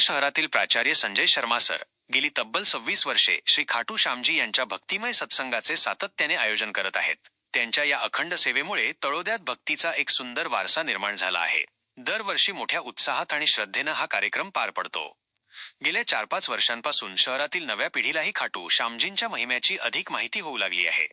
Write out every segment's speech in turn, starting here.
शहरातील प्राचार्य संजय शर्मा सर गेली तब्बल 26 वर्षे श्री खाटू श्यामजी यांच्या भक्तिमय सत्संगाचे सातत्याने आयोजन करत आहेत। त्यांच्या या अखंड सेवेमुळे तळोद्यात भक्तीचा एक सुंदर वारसा निर्माण झाला आहे। दरवर्षी मोठ्या उत्साहात आणि श्रद्धेने हा कार्यक्रम पार पडतो। गेल्या 4-5 वर्षांपासून शहरातील नव्या पिढीलाही खाटू श्यामजींच्या महिम्याची अधिक माहिती होऊ लागली आहे।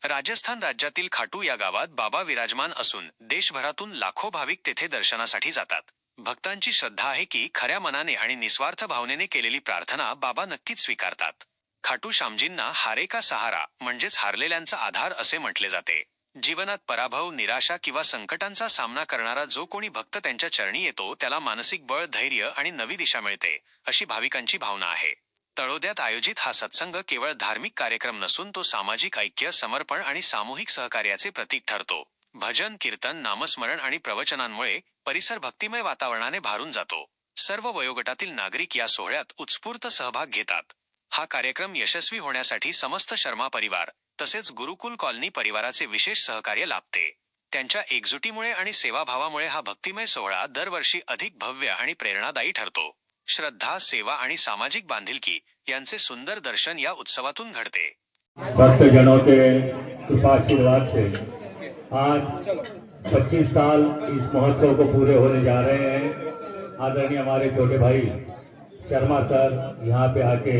राजस्थान राज्यातील खाटू या गावात बाबा विराजमान असून देशभरातून लाखो भाविक तेथे दर्शनासाठी जातात। भक्तांची श्रद्धा आहे की खऱ्या मनाने आणि निस्वार्थ भावनेने केलेली प्रार्थना बाबा नक्कीच स्वीकारतात। खाटू श्यामजींना हारे का सहारा म्हणजेच हारलेल्यांचा आधार असे म्हटले जाते। जीवनात पराभव, निराशा किंवा संकटांचा सामना करणारा जो कोणी भक्त त्यांच्या चरणी येतो त्याला मानसिक बळ, धैर्य आणि नवी दिशा मिळते, अशी भाविकांची भावना आहे। तळोद्यात आयोजित हा सत्संग केवळ धार्मिक कार्यक्रम नसून तो सामाजिक ऐक्य, समर्पण आणि सामूहिक सहकार्याचे प्रतीक ठरतो। भजन, कीर्तन, नामस्मरण आणि प्रवचनांमुळे परिसर भक्तिमय वातावरणाने भारून जातो। सर्व वयोगटातील नागरिक या सोहळ्यात उत्स्फूर्त सहभाग घेतात। हा कार्यक्रम यशस्वी होण्यासाठी समस्त शर्मा परिवार तसेच गुरुकुल कॉलनी परिवाराचे विशेष सहकार्य लाभते। त्यांच्या एकजुटीमुळे आणि सेवाभावामुळे हा भक्तिमय सोहळा दरवर्षी अधिक भव्य आणि प्रेरणादायी ठरतो। श्रद्धा, सेवा आणि सामाजिक बांधिलकी यांचे सुंदर दर्शन या उत्सवातून घडते। भक्तजनों के कृपाशीर्वाद से आज 25 साल इस महोत्सव को पूरे होने जा रहे हैं। आदरणीय हमारे छोटे भाई शर्मा सर यहाँ पे आके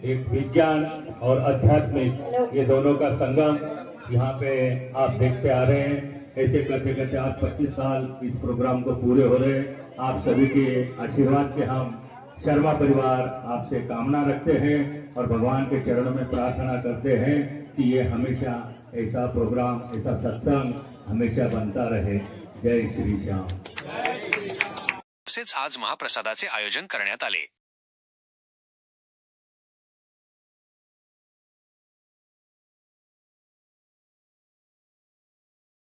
एक विज्ञान और आध्यात्मिक ये दोनों का संगम यहाँ पे आप देखते आ रहे हैं। ऐसे करते करते आज 25 साल इस प्रोग्राम को पूरे हो रहे हैं। आप सभी के आशीर्वाद के हम शर्मा परिवार आपसे कामना रखते हैं और भगवान के चरणों में प्रार्थना करते हैं कि ये हमेशा ऐसा प्रोग्राम, ऐसा सत्संग हमेशा बनता रहे। जय श्री श्याम। तसेच आज महाप्रसादाचे आयोजन करण्यात आले।